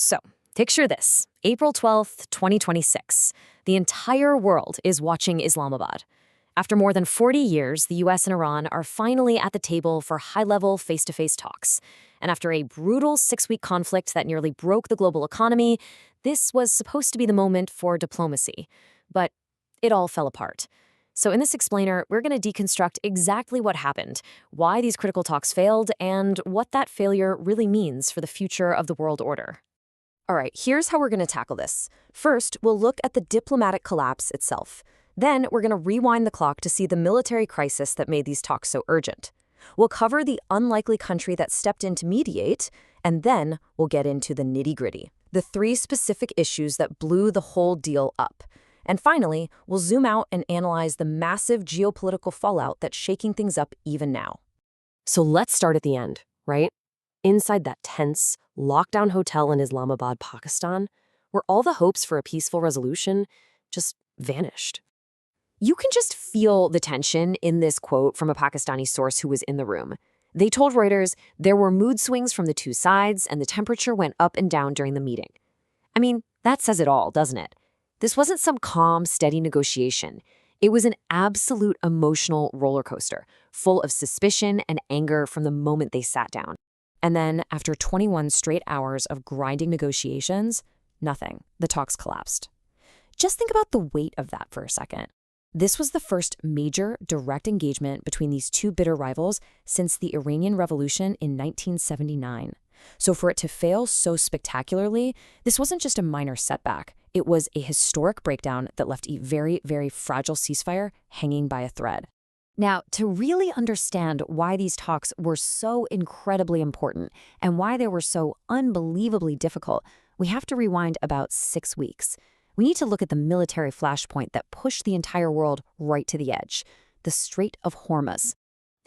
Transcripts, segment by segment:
So, picture this. April 12th, 2026. The entire world is watching Islamabad. After more than 40 years, the US and Iran are finally at the table for high-level face-to-face talks. And after a brutal 6-week conflict that nearly broke the global economy, this was supposed to be the moment for diplomacy. But it all fell apart. So in this explainer, we're going to deconstruct exactly what happened, why these critical talks failed, and what that failure really means for the future of the world order. All right, here's how we're going to tackle this. First, we'll look at the diplomatic collapse itself. Then, we're going to rewind the clock to see the military crisis that made these talks so urgent. We'll cover the unlikely country that stepped in to mediate, and then we'll get into the nitty-gritty, the 3 specific issues that blew the whole deal up. And finally, we'll zoom out and analyze the massive geopolitical fallout that's shaking things up even now. So let's start at the end, right? Inside that tense, lockdown hotel in Islamabad, Pakistan, where all the hopes for a peaceful resolution just vanished. You can just feel the tension in this quote from a Pakistani source who was in the room. They told Reuters there were mood swings from the 2 sides and the temperature went up and down during the meeting. I mean, that says it all, doesn't it? This wasn't some calm, steady negotiation. It was an absolute emotional roller coaster, full of suspicion and anger from the moment they sat down. And then, after 21 straight hours of grinding negotiations, nothing. The talks collapsed. Just think about the weight of that for a second. This was the first major direct engagement between these 2 bitter rivals since the Iranian Revolution in 1979. So for it to fail so spectacularly, this wasn't just a minor setback. It was a historic breakdown that left a very, very fragile ceasefire hanging by a thread. Now, to really understand why these talks were so incredibly important and why they were so unbelievably difficult, we have to rewind about 6 weeks. We need to look at the military flashpoint that pushed the entire world right to the edge, the Strait of Hormuz.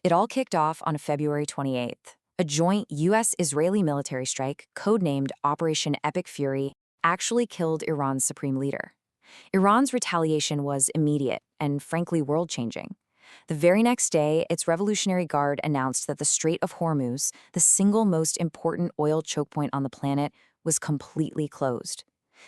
It all kicked off on February 28th. A joint U.S.-Israeli military strike, codenamed Operation Epic Fury, actually killed Iran's supreme leader. Iran's retaliation was immediate and, frankly, world-changing. The very next day, its Revolutionary Guard announced that the Strait of Hormuz, the single most important oil choke point on the planet, was completely closed.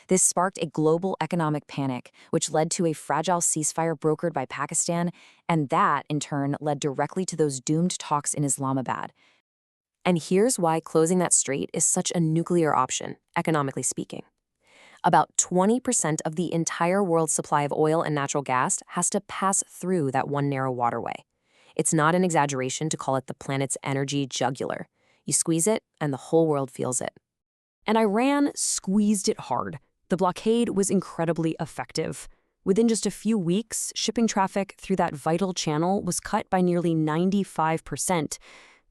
This sparked a global economic panic, which led to a fragile ceasefire brokered by Pakistan, and that, in turn, led directly to those doomed talks in Islamabad. And here's why closing that strait is such a nuclear option, economically speaking. About 20% of the entire world's supply of oil and natural gas has to pass through that one narrow waterway. It's not an exaggeration to call it the planet's energy jugular. You squeeze it, and the whole world feels it. And Iran squeezed it hard. The blockade was incredibly effective. Within just a few weeks, shipping traffic through that vital channel was cut by nearly 95%.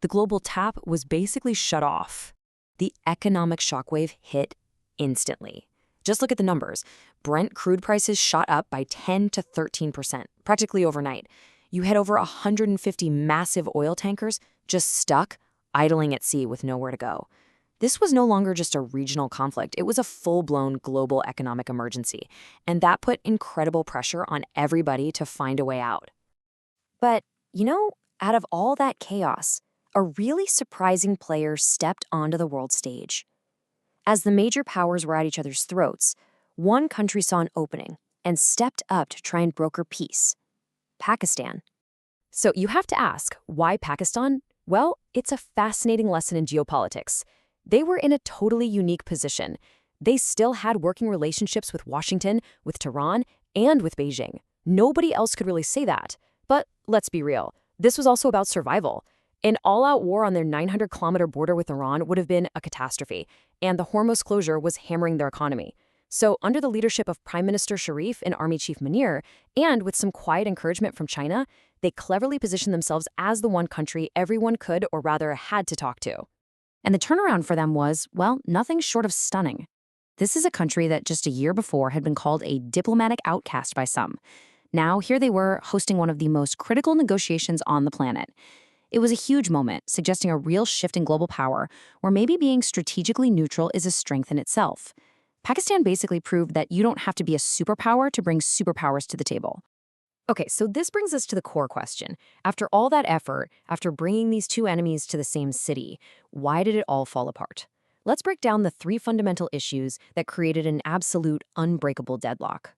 The global tap was basically shut off. The economic shockwave hit instantly. Just look at the numbers. Brent crude prices shot up by 10 to 13%, practically overnight. You had over 150 massive oil tankers just stuck, idling at sea with nowhere to go. This was no longer just a regional conflict. It was a full-blown global economic emergency, and that put incredible pressure on everybody to find a way out. But, out of all that chaos, a really surprising player stepped onto the world stage. As the major powers were at each other's throats, one country saw an opening and stepped up to try and broker peace: Pakistan. So you have to ask, why Pakistan? Well, it's a fascinating lesson in geopolitics. They were in a totally unique position. They still had working relationships with Washington, with Tehran, and with Beijing. Nobody else could really say that. But let's be real, this was also about survival. An all-out war on their 900-kilometer border with Iran would have been a catastrophe, and the Hormuz closure was hammering their economy. So under the leadership of Prime Minister Sharif and Army Chief Munir, and with some quiet encouragement from China, they cleverly positioned themselves as the one country everyone could, or rather had, to talk to. And the turnaround for them was, well, nothing short of stunning. This is a country that just a year before had been called a diplomatic outcast by some. Now, here they were, hosting one of the most critical negotiations on the planet. It was a huge moment, suggesting a real shift in global power, where maybe being strategically neutral is a strength in itself. Pakistan basically proved that you don't have to be a superpower to bring superpowers to the table. Okay, so this brings us to the core question. After all that effort, after bringing these 2 enemies to the same city, why did it all fall apart? Let's break down the three fundamental issues that created an absolute unbreakable deadlock.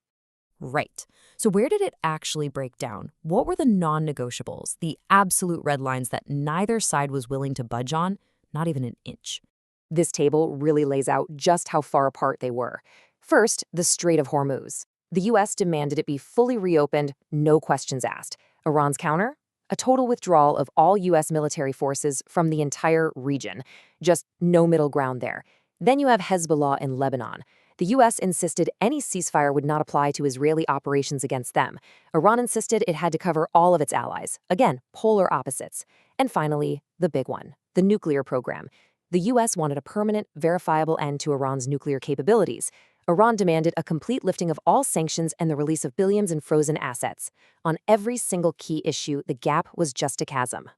Right. So where did it actually break down? What were the non-negotiables, the absolute red lines that neither side was willing to budge on, not even an inch? This table really lays out just how far apart they were. First, the Strait of Hormuz. The U.S. demanded it be fully reopened, no questions asked. Iran's counter? A total withdrawal of all U.S. military forces from the entire region. Just no middle ground there. Then you have Hezbollah in Lebanon. The U.S. insisted any ceasefire would not apply to Israeli operations against them. Iran insisted it had to cover all of its allies. Again, polar opposites. And finally, the big one, the nuclear program. The U.S. wanted a permanent, verifiable end to Iran's nuclear capabilities. Iran demanded a complete lifting of all sanctions and the release of billions in frozen assets. On every single key issue, the gap was just a chasm.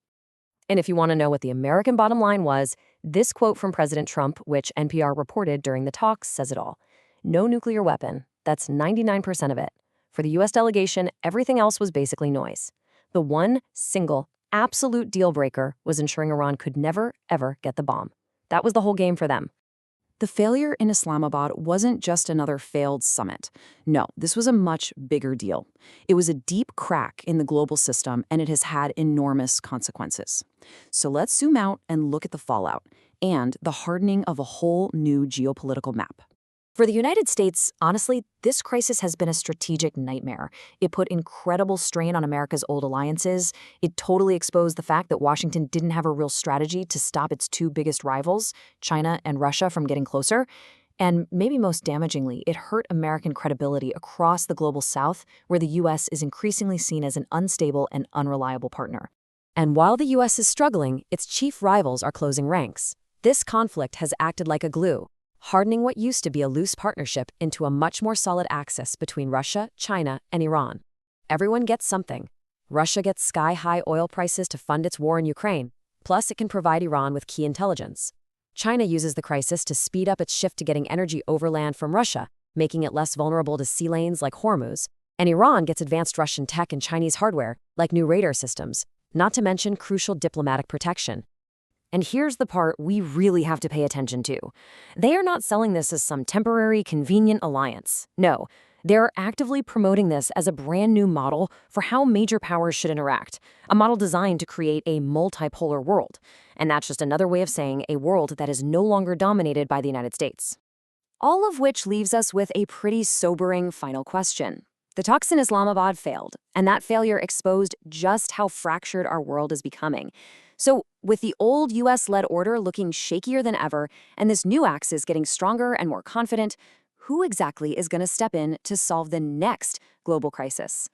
And if you want to know what the American bottom line was, this quote from President Trump, which NPR reported during the talks, says it all. No nuclear weapon. That's 99% of it. For the U.S. delegation, everything else was basically noise. The one single, absolute deal breaker was ensuring Iran could never, ever get the bomb. That was the whole game for them. The failure in Islamabad wasn't just another failed summit. No, this was a much bigger deal. It was a deep crack in the global system, and it has had enormous consequences. So let's zoom out and look at the fallout and the hardening of a whole new geopolitical map. For the United States, honestly, this crisis has been a strategic nightmare. It put incredible strain on America's old alliances. It totally exposed the fact that Washington didn't have a real strategy to stop its two biggest rivals, China and Russia, from getting closer. And maybe most damagingly, it hurt American credibility across the global South, where the U.S. is increasingly seen as an unstable and unreliable partner. And while the U.S. is struggling, its chief rivals are closing ranks. This conflict has acted like a glue, hardening what used to be a loose partnership into a much more solid axis between Russia, China, and Iran. Everyone gets something. Russia gets sky-high oil prices to fund its war in Ukraine. Plus, it can provide Iran with key intelligence. China uses the crisis to speed up its shift to getting energy overland from Russia, making it less vulnerable to sea lanes like Hormuz. And Iran gets advanced Russian tech and Chinese hardware, like new radar systems, not to mention crucial diplomatic protection. And here's the part we really have to pay attention to. They are not selling this as some temporary, convenient alliance. No, they're actively promoting this as a brand new model for how major powers should interact, a model designed to create a multipolar world. And that's just another way of saying a world that is no longer dominated by the United States. All of which leaves us with a pretty sobering final question. The talks in Islamabad failed, and that failure exposed just how fractured our world is becoming. So, with the old U.S.-led order looking shakier than ever, and this new axis getting stronger and more confident, who exactly is going to step in to solve the next global crisis?